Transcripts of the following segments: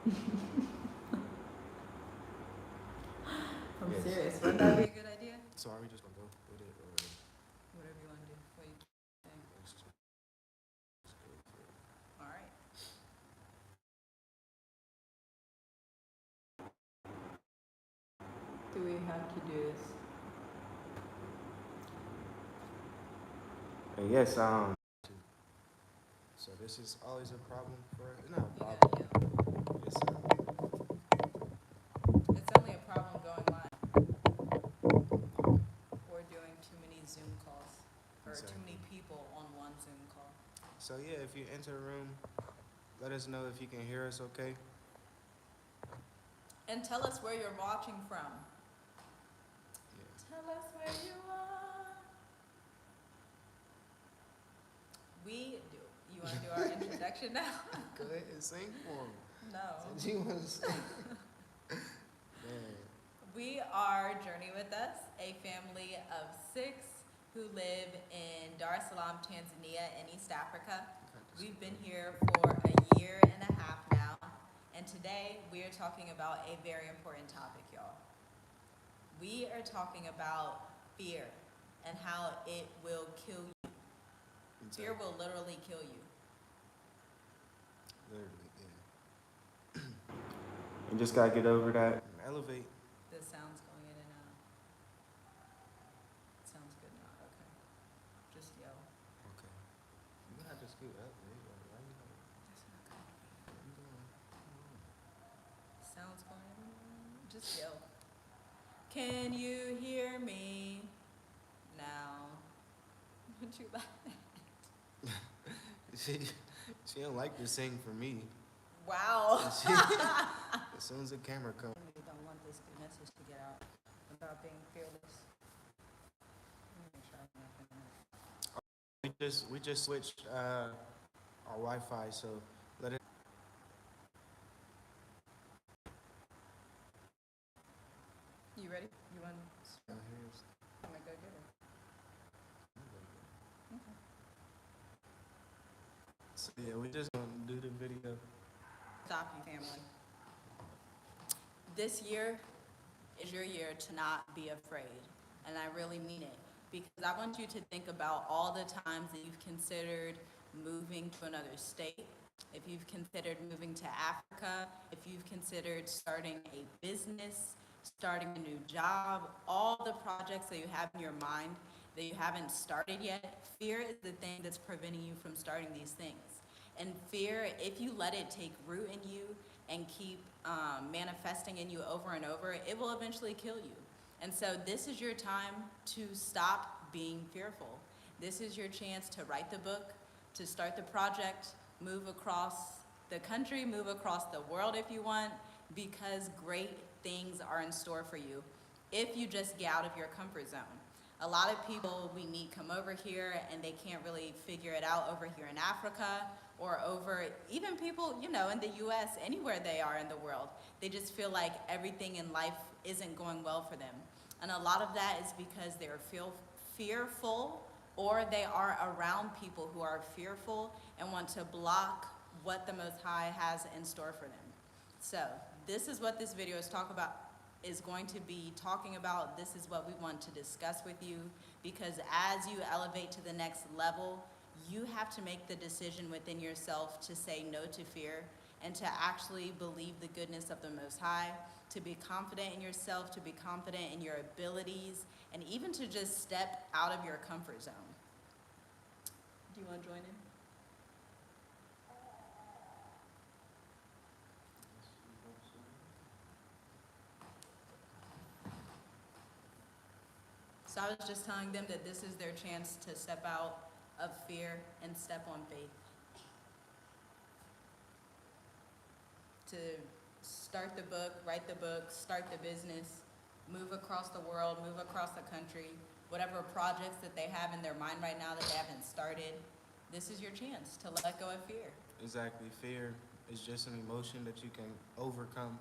I'm Yes. serious. Wouldn't that be a good idea? So are we just gonna go with it, or Whatever you want to do. What you think? let's just go for it? All right. Do we have to do this? Yes. So this is always a problem for us. Not a You problem. gotta yell. It's It's only a problem going live or doing too many Zoom calls or too many exactly. people on one Zoom call. So yeah, if you enter the room, let us know if you can hear us. Okay. And tell us where you're watching from. Yeah. Tell us where you are. We do. You want to do our introduction now? Go ahead and sing for me. No. Since you want to sing. Man. We are Journey With Us, a family of 6 who live in Dar es Salaam, Tanzania, in East Africa. We've been here for a year and a half now, and today we are talking about a very important topic, y'all. We are talking about fear and how it will kill you. Fear will literally kill you. Literally, yeah. You just gotta get over that. Elevate. The sound's going in and out. Sounds good now. Okay. Just yell. Okay. You have to scoot up, man. Why you not? That's not good. What you doing? Sounds going in and out. Just yell. Can you hear me now? Would you like that? She don't like to sing for me. Wow. As soon as the camera comes. I really don't want this good message to get out about being fearless. Let me make sure I can open it. We just switched our Wi-Fi, so let it. You ready? You want to Here's. go get it? Okay. So yeah, we just gonna do the video. Stop you, family. This year is your year to not be afraid, and I really mean it, because I want you to think about all the times that you've considered moving to another state, if you've considered moving to Africa, if you've considered starting a business, starting a new job, all the projects that you have in your mind that you haven't started yet. Fear is the thing that's preventing you from starting these things. And fear, if you let it take root in you and keep manifesting in you over and over, it will eventually kill you. And so this is your time to stop being fearful. This is your chance to write the book, to start the project, move across the country, move across the world if you want, because great things are in store for you if you just get out of your comfort zone. A lot of people we meet come over here and they can't really figure it out over here in Africa, or over even people, in the US, anywhere they are in the world. They just feel like everything in life isn't going well for them. And a lot of that is because they're fearful, or they are around people who are fearful and want to block what the Most High has in store for them. So this is what this video is going to be talking about. This is what we want to discuss with you, because as you elevate to the next level, you have to make the decision within yourself to say no to fear and to actually believe the goodness of the Most High, to be confident in yourself, to be confident in your abilities, and even to just step out of your comfort zone. Do you want to join in? So I was just telling them that this is their chance to step out of fear and step on faith. To start the book, write the book, start the business, move across the world, move across the country, whatever projects that they have in their mind right now that they haven't started, this is your chance to let go of fear. Exactly. Fear is just an emotion that you can overcome.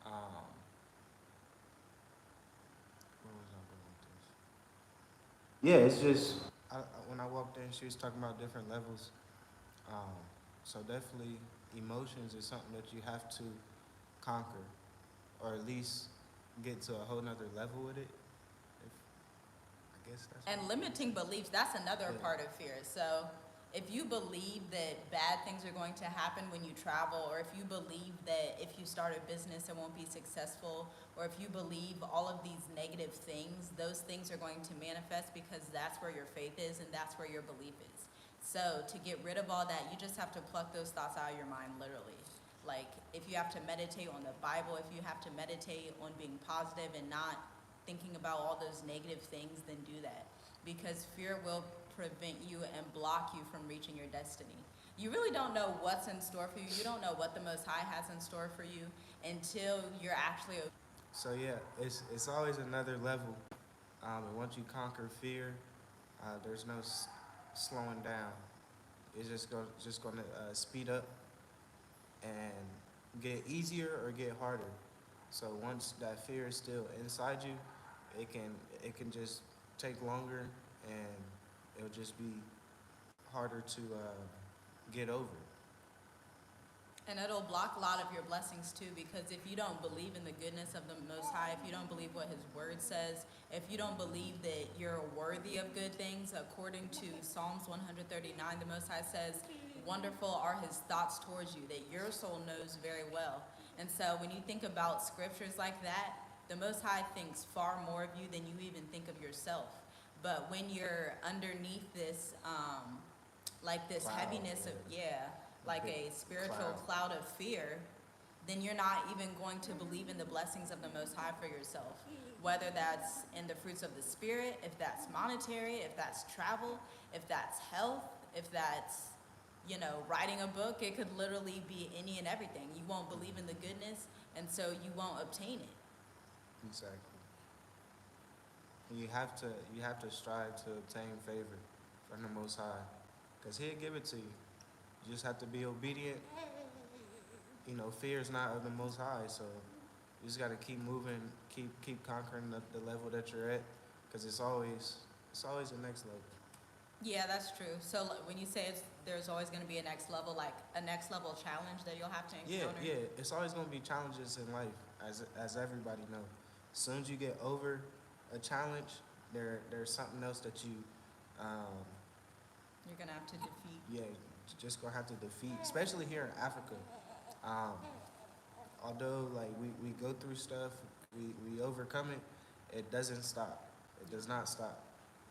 Where was I going with this? Yeah, it's just when I walked in, she was talking about different levels. So definitely emotions is something that you have to conquer, or at least get to a whole nother level with it. If, I guess that's And what it is. limiting beliefs, that's another Yeah. part of fear. So if you believe that bad things are going to happen when you travel, or if you believe that if you start a business it won't be successful, or if you believe all of these negative things, those things are going to manifest because that's where your faith is and that's where your belief is. So to get rid of all that, you just have to pluck those thoughts out of your mind, literally. Like, if you have to meditate on the Bible, if you have to meditate on being positive and not thinking about all those negative things, then do that. Because fear will prevent you and block you from reaching your destiny. You really don't know what's in store for you. You don't know what the Most High has in store for you until you're actually. So yeah, it's always another level. And once you conquer fear, there's no slowing down. It's just going to speed up and get easier or get harder. So once that fear is still inside you, it can just take longer, and it'll just be harder to get over. And it'll block a lot of your blessings too, because if you don't believe in the goodness of the Most High, if you don't believe what His Word says, if you don't believe that you're worthy of good things, according to Psalms 139, the Most High says, wonderful are His thoughts towards you, that your soul knows very well. And so when you think about scriptures like that, the Most High thinks far more of you than you even think of yourself. But when you're underneath this, like this Cloud, heaviness of, like a big spiritual cloud of fear, then you're not even going to believe in the blessings of the Most High for yourself. Whether that's in the fruits of the Spirit, if that's monetary, if that's travel, if that's health, if that's, writing a book, it could literally be any and everything. You won't believe in the goodness, and so you won't obtain it. Exactly. You have to strive to obtain favor from the Most High, because He'll give it to you. You just have to be obedient. Fear is not of the Most High, so you just got to keep moving, keep conquering the level that you're at, because it's always the next level. Yeah, that's true. So when you say there's always going to be a next level, like a next level challenge that you'll have to encounter? Yeah. It's always going to be challenges in life, as everybody knows. As soon as you get over a challenge, there's something else that You're going to have to defeat. you're just gonna have to defeat, especially here in Africa. Although like we go through stuff, we overcome it. It doesn't stop. It does not stop.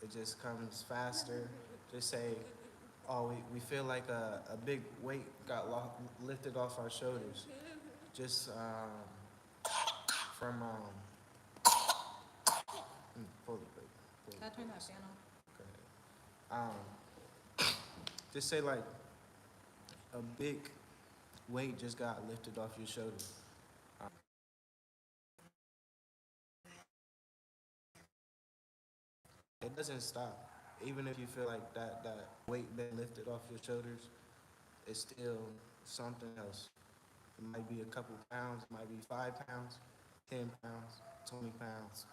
It just comes faster. Just say, oh, we feel like a big weight got lifted off our shoulders. Just from pull it back. Can I turn that fan on? Just say like a big weight just got lifted off your shoulders. It doesn't stop. Even if you feel like that weight been lifted off your shoulders, it's still something else. It might be a couple pounds, it might be 5 pounds, 10 pounds, 20 pounds.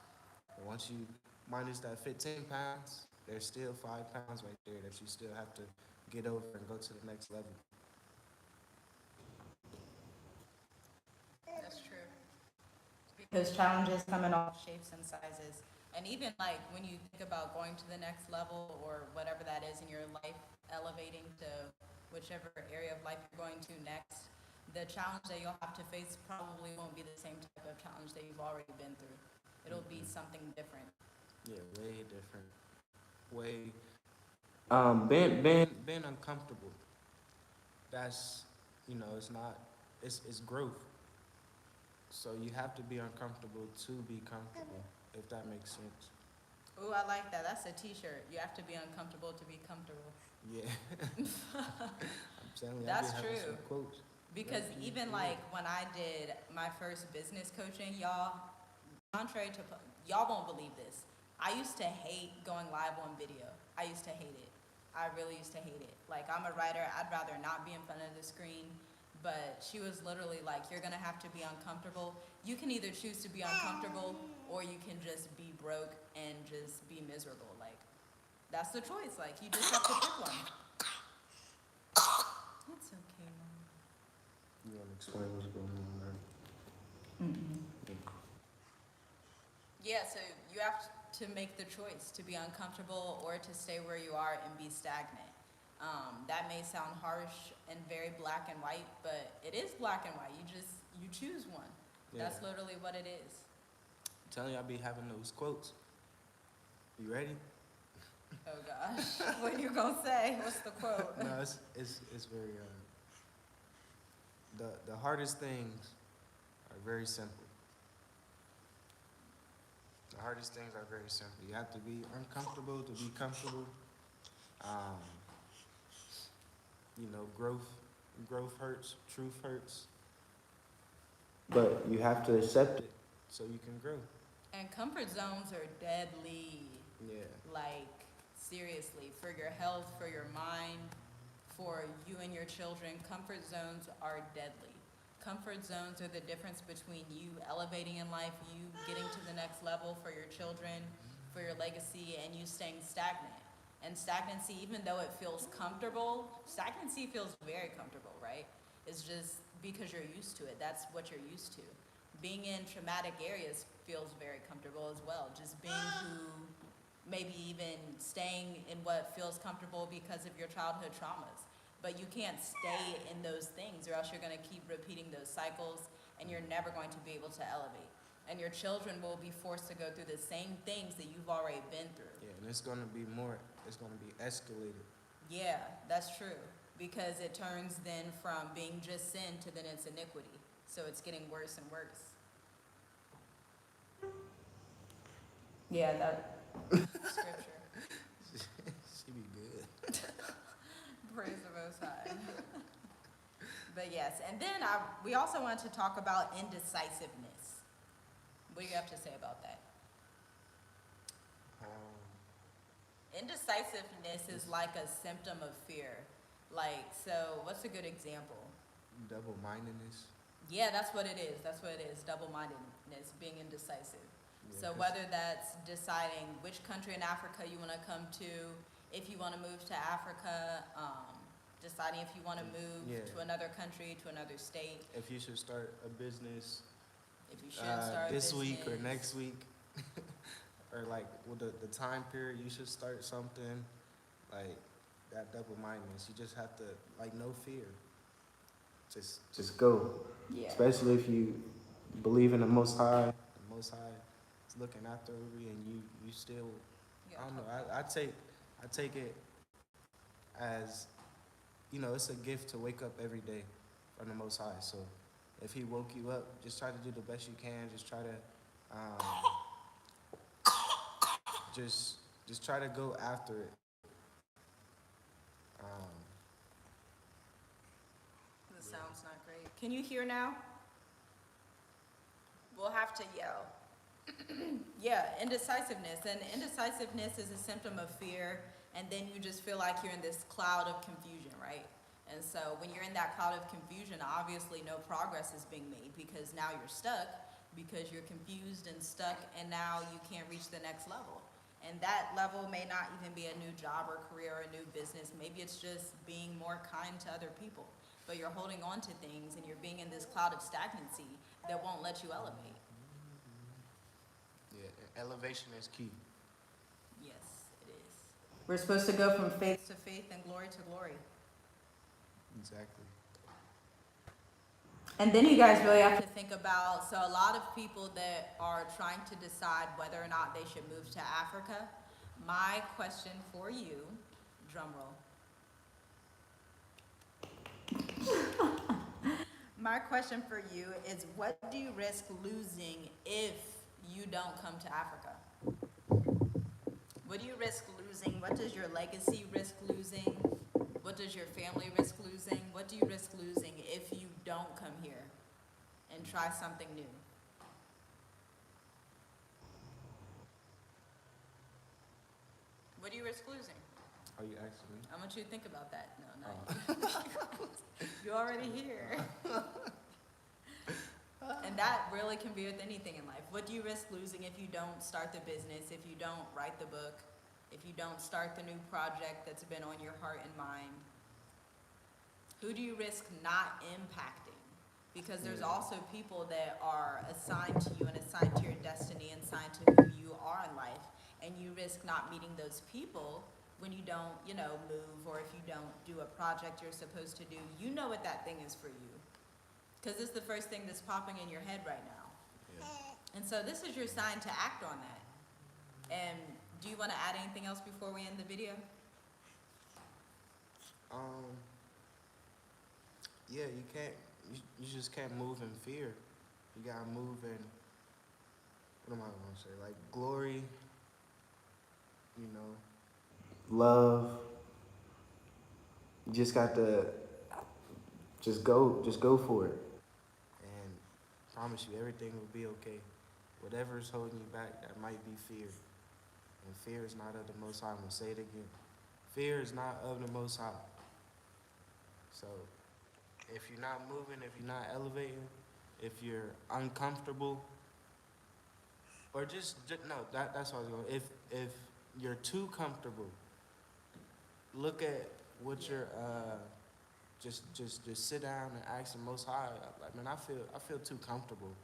But once you minus that 15 pounds, there's still 5 pounds right there that you still have to get over and go to the next level. That's true. Because challenges come in all shapes and sizes. And even like when you think about going to the next level or whatever that is in your life, elevating to whichever area of life you're going to next, the challenge that you'll have to face probably won't be the same type of challenge that you've already been through. It'll be something different. Yeah, way different. Way being uncomfortable. That's it's growth. So you have to be uncomfortable to be comfortable, if that makes sense. Ooh, I like that. That's a t-shirt. You have to be uncomfortable to be comfortable. Yeah. I'm telling you, That's I be having true. some quotes. Because even like when I did my first business coaching, y'all, contrary to, y'all won't believe this. I used to hate going live on video. I used to hate it. I really used to hate it. Like, I'm a writer. I'd rather not be in front of the screen. But she was literally like, you're going to have to be uncomfortable. You can either choose to be uncomfortable or you can just be broke and just be miserable. Like, that's the choice. Like, you just have to pick one. It's okay, Mom. You want to explain what's going on there? Yeah, so you have to make the choice to be uncomfortable or to stay where you are and be stagnant. That may sound harsh and very black and white, but it is black and white. You choose one. Yeah. That's literally what it is. I'm telling you, I be having those quotes. You ready? Oh gosh, what you gonna say? What's the quote? No, it's very the hardest things are very simple. The hardest things are very simple. You have to be uncomfortable to be comfortable. You know, growth hurts, truth hurts. But you have to accept it so you can grow. And comfort zones are deadly. Yeah. Like, seriously, for your health, for your mind, for you and your children, comfort zones are deadly. Comfort zones are the difference between you elevating in life, you getting to the next level for your children, for your legacy, and you staying stagnant. And stagnancy, even though it feels comfortable, stagnancy feels very comfortable, right? It's just because you're used to it. That's what you're used to. Being in traumatic areas feels very comfortable as well. Just being who, maybe even staying in what feels comfortable because of your childhood traumas. But you can't stay in those things or else you're going to keep repeating those cycles and you're never going to be able to elevate. And your children will be forced to go through the same things that you've already been through. Yeah, and it's going to be escalated. Yeah, that's true. Because it turns then from being just sin to then it's iniquity. So it's getting worse and worse. Yeah, that scripture. She be good. Praise the Most High. But yes, and then we also wanted to talk about indecisiveness. What do you have to say about that? Indecisiveness is like a symptom of fear. Like, so what's a good example? Double-mindedness. Yeah, that's what it is. That's what it is. Double-mindedness, being indecisive. Yeah, So whether that's deciding which country in Africa you want to come to, if you want to move to Africa, deciding if you want to move to another country, to another state. If you should start a business. If you should start this a week or business. next week. Or like with the time period you should start something. Like that double-mindedness. You just have to, like, no fear. Just go. Yeah. Especially if you believe in the Most High. The Most High is looking after you, and you still. I don't know. I take it as, you know, it's a gift to wake up every day from the Most High. So if He woke you up, just try to do the best you can. Just try to just try to go after it. The sound's not great. Can you hear now? We'll have to yell. Yeah, indecisiveness. And indecisiveness is a symptom of fear, and then you just feel like you're in this cloud of confusion, right? And so when you're in that cloud of confusion, obviously no progress is being made because now you're stuck, because you're confused and stuck, and now you can't reach the next level. And that level may not even be a new job or career or a new business. Maybe it's just being more kind to other people. But you're holding on to things and you're being in this cloud of stagnancy that won't let you elevate. Yeah, elevation is key. Yes, it is. We're supposed to go from faith to faith and glory to glory. Exactly. And then you guys really have to think about, so a lot of people that are trying to decide whether or not they should move to Africa, my question for you, drum roll. My question for you is, what do you risk losing if you don't come to Africa? What do you risk losing? What does your legacy risk losing? What does your family risk losing? What do you risk losing if you don't come here and try something new? What do you risk losing? Are you asking me? I want you to think about that. No, no. You're already here. And that really can be with anything in life. What do you risk losing if you don't start the business, if you don't write the book, if you don't start the new project that's been on your heart and mind? Who do you risk not impacting? Because there's Yeah. also people that are assigned to you and assigned to your destiny and assigned to who you are in life. And you risk not meeting those people when you don't, move, or if you don't do a project you're supposed to do. You know what that thing is for you. Because it's the first thing that's popping in your head right now. Yeah. And so this is your sign to act on that. And do you want to add anything else before we end the video? Yeah, you can't. You just can't move in fear. You gotta move in. What am I gonna say? Like glory. You know, love. You just got to just go for it. And I promise you, everything will be okay. Whatever is holding you back, that might be fear. And fear is not of the Most High. I'm gonna say it again. Fear is not of the Most High. So, if you're not moving, if you're not elevating, if you're uncomfortable, or no, that's what I was going. If you're too comfortable, look at what you're just sit down and ask the Most High. Like, man, I feel too comfortable.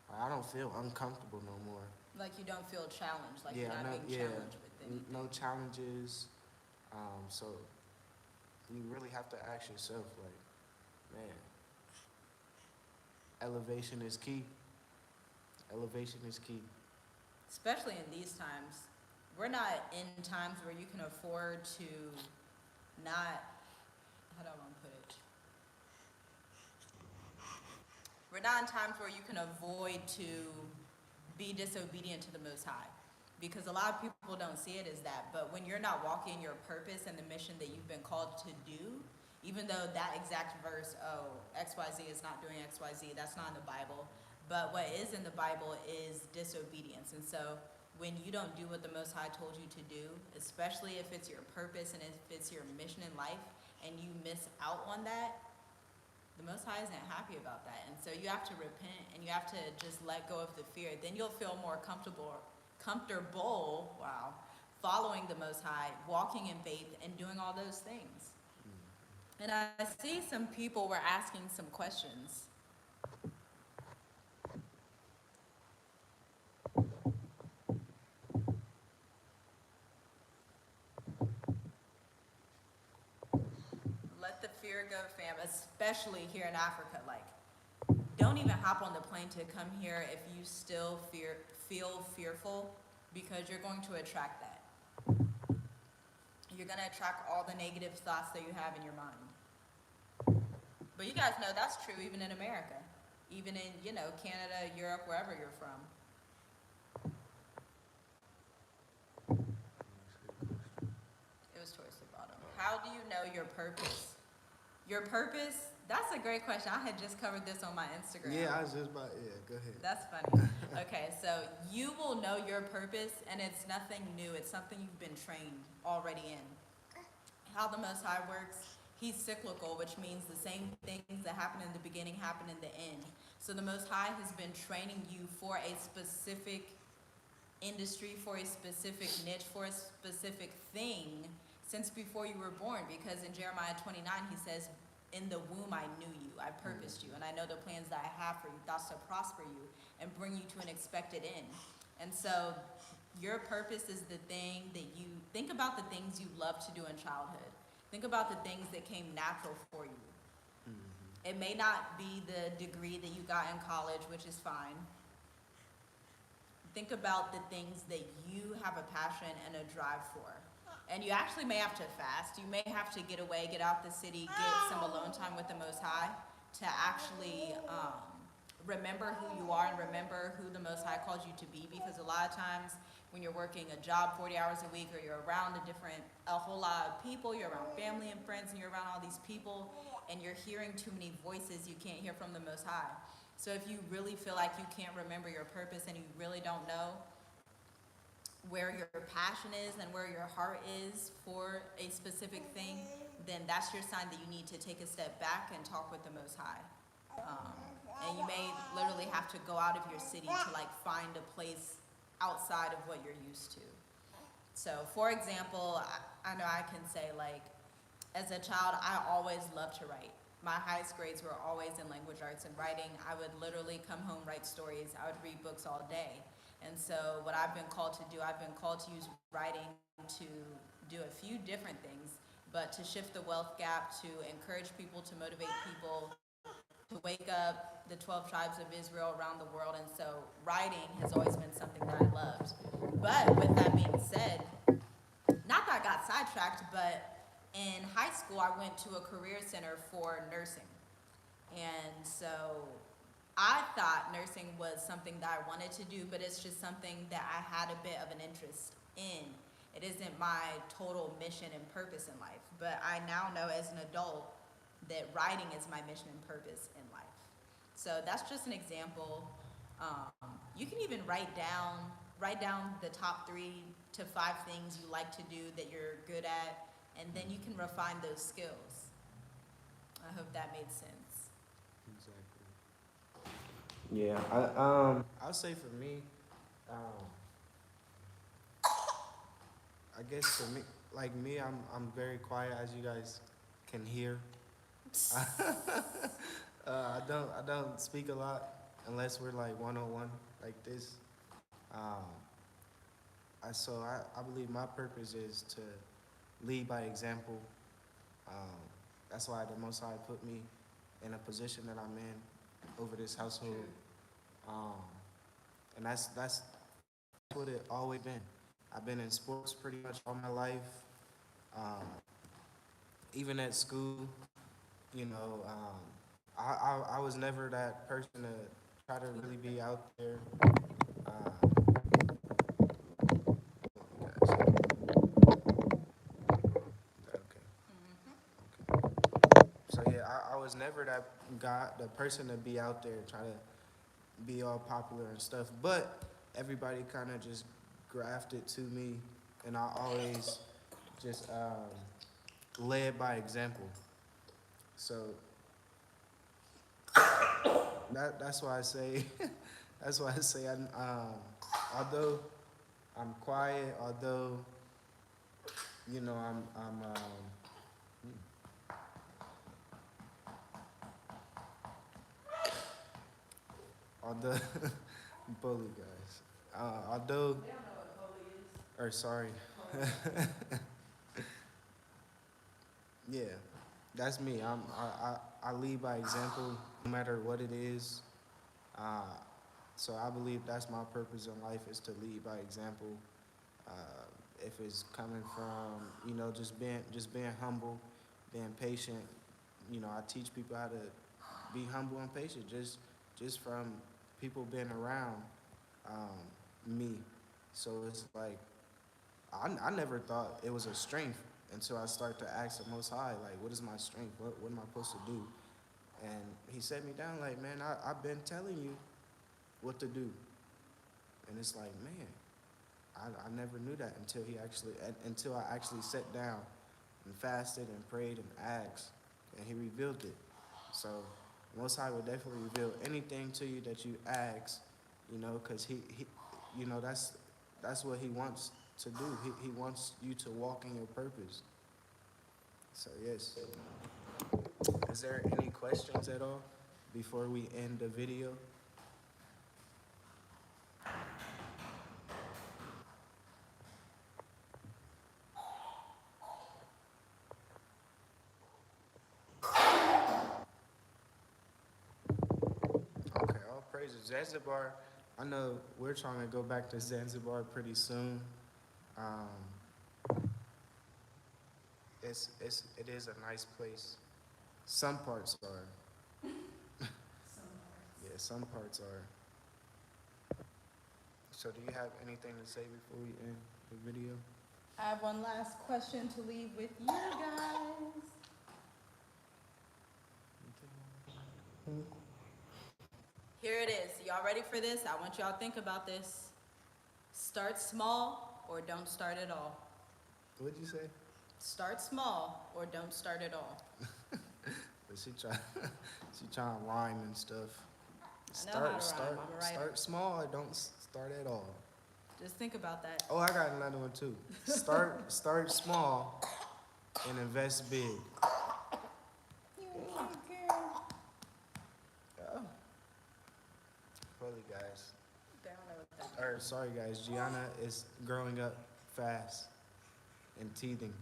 Like, I don't feel uncomfortable no more. Like you don't feel challenged, like Yeah, you're I not know. being Yeah, challenged with anything. no challenges. So you really have to ask yourself, like, man, elevation is key. Elevation is key. Especially in these times. We're not in times where you can afford to not, how do I want to put it? We're not in times where you can avoid to be disobedient to the Most High. Because a lot of people don't see it as that. But when you're not walking your purpose and the mission that you've been called to do, even though that exact verse, XYZ is not doing XYZ, that's not in the Bible. But what is in the Bible is disobedience. And so when you don't do what the Most High told you to do, especially if it's your purpose and if it's your mission in life, and you miss out on that, the Most High isn't happy about that. And so you have to repent and you have to just let go of the fear. Then you'll feel more comfortable, following the Most High, walking in faith, and doing all those things. And I see some people were asking some questions. Let the fear go, fam, especially here in Africa. Like, don't even hop on the plane to come here if you still feel fearful, because you're going to attract that. You're going to attract all the negative thoughts that you have in your mind. But you guys know that's true even in America, even in, Canada, Europe, wherever you're from. It was towards the bottom. How do you know your purpose? Your purpose, that's a great question. I had just covered this on my Instagram. Yeah, I was just about, go ahead. That's funny. Okay, so you will know your purpose, and it's nothing new. It's something you've been trained already in. How the Most High works, he's cyclical, which means the same things that happen in the beginning happen in the end. So the Most High has been training you for a specific industry, for a specific niche, for a specific thing since before you were born. Because in Jeremiah 29, he says, in the womb I knew you, I purposed you, and I know the plans that I have for you, thoughts to prosper you and bring you to an expected end. And so your purpose is the thing that you, think about the things you loved to do in childhood. Think about the things that came natural for you. Mm-hmm. It may not be the degree that you got in college, which is fine. Think about the things that you have a passion and a drive for. And you actually may have to fast. You may have to get away, get out the city, get some alone time with the Most High to actually remember who you are and remember who the Most High calls you to be. Because a lot of times when you're working a job 40 hours a week, or you're around a whole lot of people, you're around family and friends, and you're around all these people, and you're hearing too many voices you can't hear from the Most High. So if you really feel like you can't remember your purpose and you really don't know where your passion is and where your heart is for a specific thing, then that's your sign that you need to take a step back and talk with the Most High. And you may literally have to go out of your city to find a place outside of what you're used to. So for example, I know I can say, as a child, I always loved to write. my highest grades were always in language arts and writing. I would literally come home, write stories. I would read books all day. And so what I've been called to do, I've been called to use writing to do a few different things, but to shift the wealth gap, to encourage people, to motivate people, to wake up the 12 tribes of Israel around the world. And so writing has always been something that I loved. But with that being said, not that I got sidetracked, but in high school I went to a career center for nursing. And so I thought nursing was something that I wanted to do, but it's just something that I had a bit of an interest in. It isn't my total mission and purpose in life, but I now know as an adult that writing is my mission and purpose in life. So that's just an example. You can even write down the top 3 to 5 things you like to do that you're good at, and then you can refine those skills. I hope that made sense. Exactly. Yeah, I'll say for me, I guess for me, like me, I'm very quiet, as you guys can hear. I don't speak a lot unless we're like one-on-one like this. I believe my purpose is to lead by example. That's why the Most High put me in a position that I'm in over this household. And that's what it always been. I've been in sports pretty much all my life. Even at school, you know, I was never that person to try to really be out there. So yeah, I was never that guy, the person to be out there trying to be all popular and stuff. But everybody kind of just grafted to me, and I always just led by example. So that's why I say that's why I say although I'm quiet, although you know although bully guys, although They don't know what a bully is. or sorry, yeah, that's me. I lead by example, no matter what it is. So I believe that's my purpose in life, is to lead by example. If it's coming from, you know, just being humble, being patient. You know, I teach people how to be humble and patient just from people being around me. So it's like I never thought it was a strength until I start to ask the Most High, like, what is my strength? What am I supposed to do? And he set me down like, man, I've been telling you what to do. And it's like, man, I never knew that until I actually sat down and fasted and prayed and asked, and he revealed it. So Most High will definitely reveal anything to you that you ask, you know, because he you know, that's what he wants to do. He wants you to walk in your purpose. So yes. Is there any questions at all before we end the video? Okay, all praises. Zanzibar, I know we're trying to go back to Zanzibar pretty soon. It is a nice place. Some parts are. Yeah, some parts are. So do you have anything to say before we end the video? I have one last question to leave with you guys. Here it is. Y'all ready for this? I want y'all to think about this. Start small or don't start at all. What'd you say? Start small or don't start at all. But she trying to rhyme and stuff. I know how to rhyme. I'm a writer. Start small or don't start at all. Just think about that. Oh, I got another one too. Start small and invest big. You or sorry guys, Gianna is growing up fast and teething.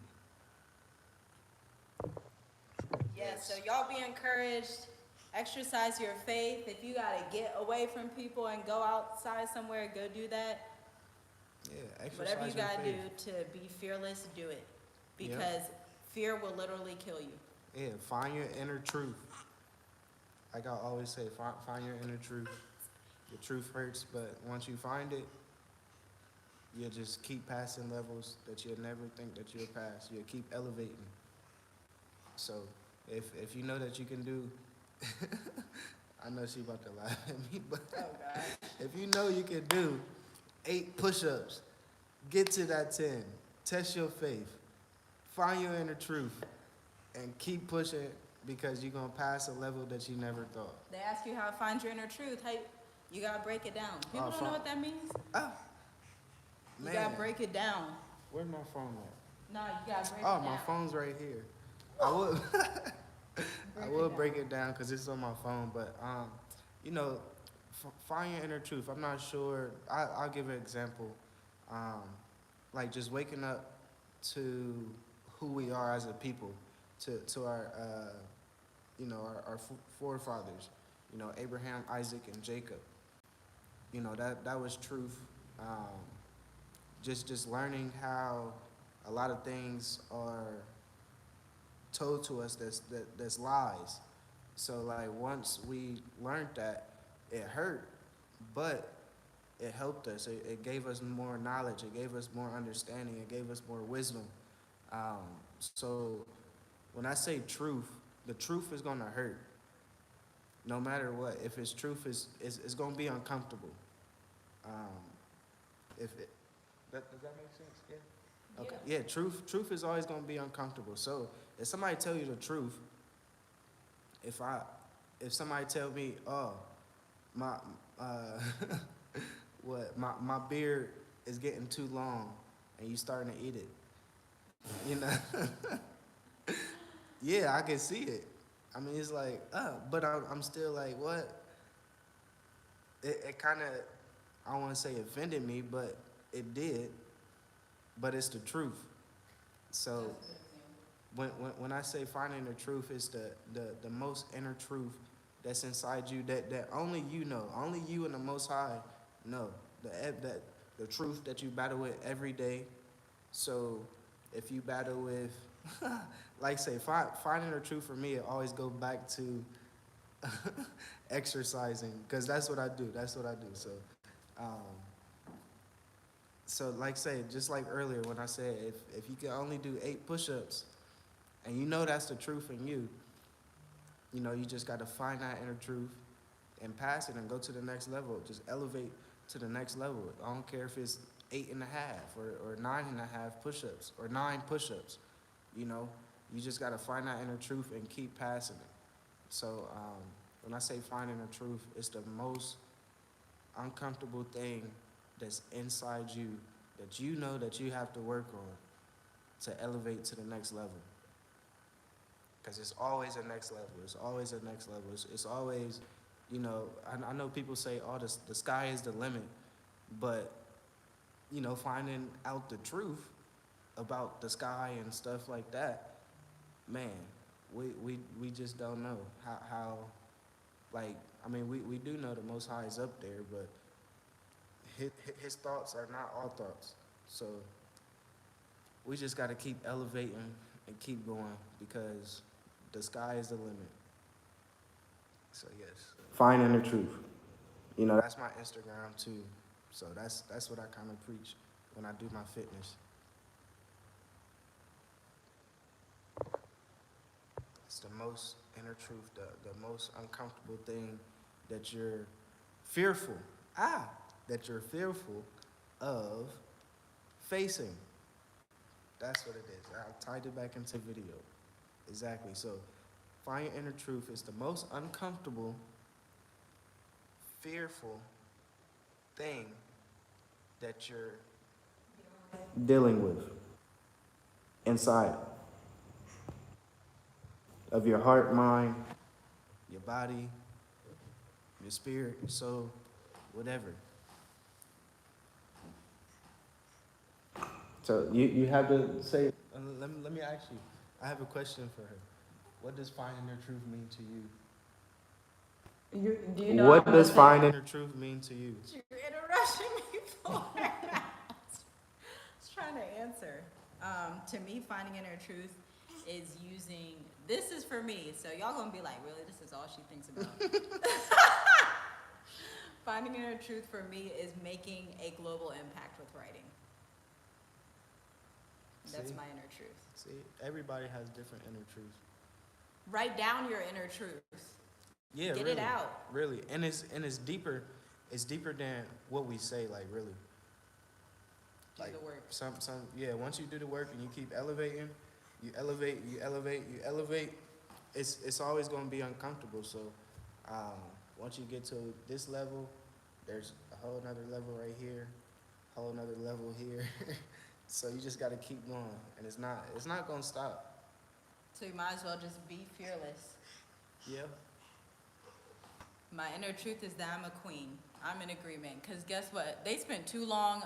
Yeah, so y'all be encouraged. Exercise your faith. If you gotta get away from people and go outside somewhere, go do that. Yeah, Whatever you exercise your gotta faith. do to be fearless, do it. Yeah. Because fear will literally kill you. Yeah, find your inner truth. Like I always say, find your inner truth. The truth hurts, but once you find it, you'll just keep passing levels that you'll never think that you'll pass. You'll keep elevating. So if you know that you can do, I know she about to laugh at me, but Oh God. if you know you can do 8 push-ups, get to that 10, test your faith, find your inner truth, and keep pushing because you're going to pass a level that you never thought. They ask you how to find your inner truth. Hey, you gotta break it down. People don't know what that means. Ah, You man. gotta break it down. Where's my phone at? No, you gotta break it Oh, down. my phone's right here. I would, I would break it down because it's on my phone, but you know, find your inner truth. I'm not sure. I'll give an example. Like just waking up to who we are as a people, to our, you know, our forefathers. You know, Abraham, Isaac, and Jacob. You know, that was truth. Just learning how a lot of things are told to us that's lies. So like once we learned that, it hurt, but it helped us. It gave us more knowledge. It gave us more understanding. It gave us more wisdom. So when I say truth, the truth is gonna hurt. No matter what, if it's truth, it's gonna be uncomfortable. If it, does that make sense? Yeah. Okay. Yeah. Truth is always gonna be uncomfortable. So if somebody tell you the truth, if somebody tell me, oh, my my beard is getting too long, and you starting to eat it, you know, yeah, I can see it. I mean, it's like, but I'm still like, what? It kind of, I don't want to say offended me, but it did. But it's the truth. So when I say finding the truth, it's the most inner truth that's inside you that only you know, only you and the Most High know. The truth that you battle with every day. So if you battle with, like say, finding the truth for me, it always go back to exercising, because that's what I do. So like say, just like earlier when I said, if you can only do 8 push-ups, and you know that's the truth in you, you know, you just got to find that inner truth and pass it and go to the next level. Just elevate to the next level. I don't care if it's 8.5 or 9.5 push-ups or 9 push-ups. You know, you just got to find that inner truth and keep passing it. So when I say finding the truth, it's the most uncomfortable thing that's inside you that you know that you have to work on to elevate to the next level. Because it's always a next level. It's always a next level. It's always, you know, I know people say, oh, the sky is the limit. But, you know, finding out the truth about the sky and stuff like that, man, we just don't know how like, I mean, we do know the Most High is up there, but his thoughts are not our thoughts. So we just got to keep elevating and keep going because the sky is the limit. So yes, finding the truth. You know, that's my Instagram too. So that's what I kind of preach when I do my fitness. It's the most inner truth, the most uncomfortable thing that you're fearful. That you're fearful of facing. That's what it is. I tied it back into video. Exactly. So find your inner truth is the most uncomfortable, fearful thing that you're dealing with inside of your heart, mind, your body, your spirit, your soul, whatever. So you have to say. Let me ask you. I have a question for her. What does finding her truth mean to you? Do you know What I'm does listening? finding her truth mean to you? You're interrupting me for. I was trying to answer. To me, finding inner truth is using. This is for me, so y'all gonna be like, really? This is all she thinks about. Finding inner truth for me is making a global impact with writing. That's my inner truth. See, everybody has different inner truths. Write down your inner truth. Yeah, Get really, it out. Really, and it's deeper. It's deeper than what we say. Like really. Do the work. Yeah. Once you do the work and you keep elevating, you elevate. It's always gonna be uncomfortable. So, once you get to this level, there's a whole nother level right here, whole nother level here. So you just gotta keep going, and it's not gonna stop. So you might as well just be fearless. Yeah. My inner truth is that I'm a queen. I'm in agreement. Because guess what? They spent too long,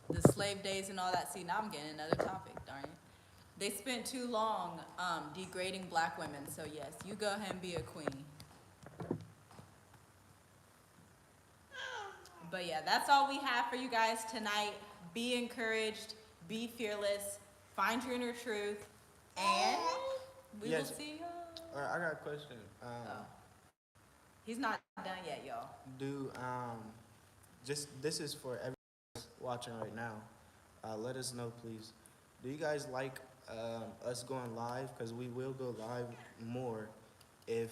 the slave days and all that. See, now I'm getting another topic, darn it. They spent too long degrading black women. So yes, you go ahead and be a queen. But yeah, that's all we have for you guys tonight. Be encouraged, be fearless, find your inner truth, and we will see you. All right, I got a question. He's not done yet, y'all. Just this is for everyone watching right now. Let us know, please. Do you guys like us going live? Because we will go live more if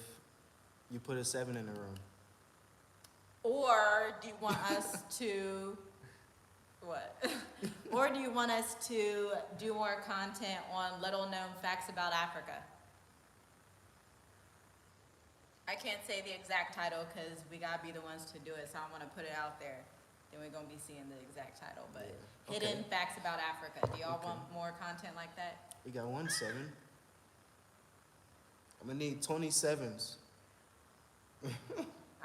you put a 7 in the room. Or do you want us to, what? Or do you want us to do more content on little known facts about Africa? I can't say the exact title because we gotta be the ones to do it, so I don't want to put it out there. Then we're gonna be seeing the exact title, but yeah. Hidden Facts About Africa. Do y'all want more content like that? We got 1 7. I'm gonna need 27s.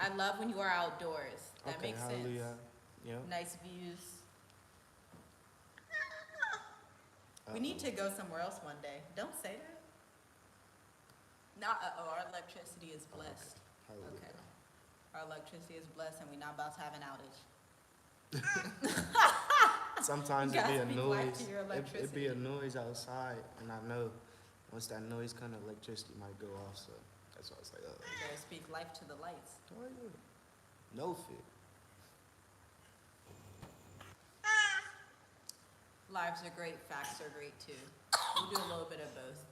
I love when you are outdoors. That makes hallelujah. sense. Yep. Nice views. We need to go somewhere else one day. Don't say that. Not, our electricity is blessed. Okay. Our electricity is blessed and we're not about to have an outage. Sometimes it'd be a noise. It'd be a noise outside, and I know once that noise comes, electricity might go off. So that's why I was like, oh. You better speak life to the lights. Oh, yeah. No fear. Lives are great, facts are great too. We'll do a little bit of both.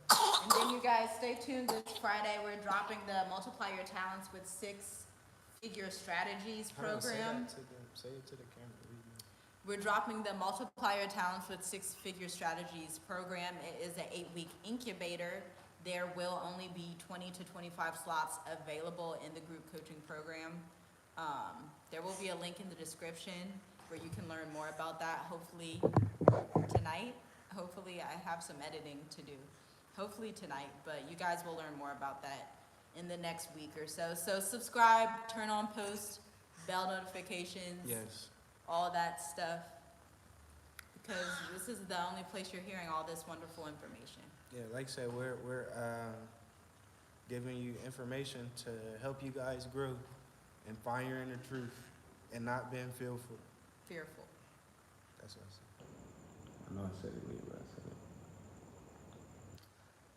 And then you guys stay tuned this Friday. We're dropping the Multiply Your Talents with 6-Figure Strategies program. Say it to the camera. We're dropping the Multiply Your Talents with 6-Figure Strategies program. It is an 8-week incubator. There will only be 20 to 25 slots available in the group coaching program. There will be a link in the description where you can learn more about that, hopefully tonight. Hopefully I have some editing to do. Hopefully tonight, but you guys will learn more about that in the next week or so. So subscribe, turn on post, bell notifications. Yes. All that stuff. Because this is the only place you're hearing all this wonderful information. Yeah, like I said, we're giving you information to help you guys grow and find your inner truth and not being fearful. That's what I said. I know I said it weird, but I said it.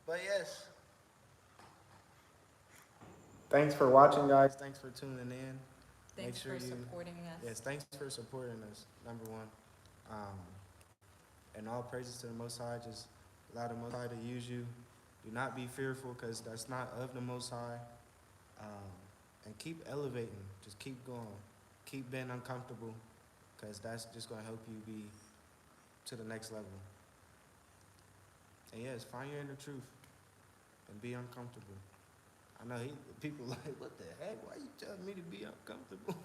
But yes. Thanks for watching, guys. Thanks for tuning in. Thanks for supporting us. Yes, thanks for supporting us, number one. And all praises to the Most High. Just allow the Most High to use you. Do not be fearful, because that's not of the Most High. And keep elevating. Just keep going. Keep being uncomfortable, because that's just going to help you be to the next level. And yes, find your inner truth and be uncomfortable. I know people like, what the heck? Why you telling me to be uncomfortable?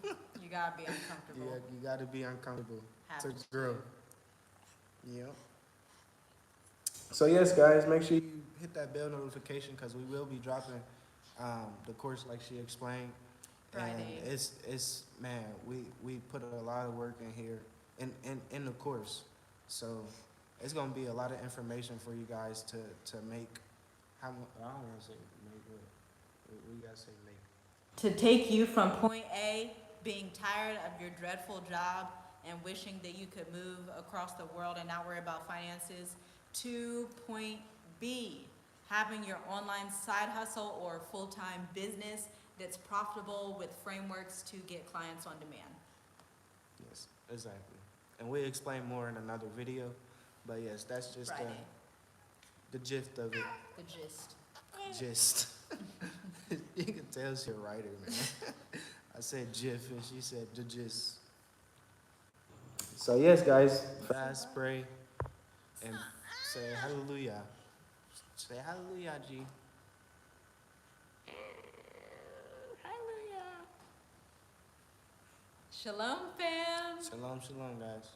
You gotta be uncomfortable. Yeah, you gotta be uncomfortable Have to to. grow. Yep. So yes, guys, make sure you hit that bell notification, because we will be dropping the course like she explained. Friday. And it's man, we put a lot of work in here in the course. So it's gonna be a lot of information for you guys to make. I don't want to say make what you guys say make. To take you from point A, being tired of your dreadful job and wishing that you could move across the world and not worry about finances, to point B, having your online side hustle or full-time business that's profitable with frameworks to get clients on demand. Yes, exactly. And we'll explain more in another video. But yes, that's just Friday, the gist of it. the gist. Gist. You can tell she's a writer, man. I said GIF and she said the gist. So yes, guys, fast, pray, and say hallelujah. Say hallelujah, G. Shalom, fam. Shalom, shalom, guys.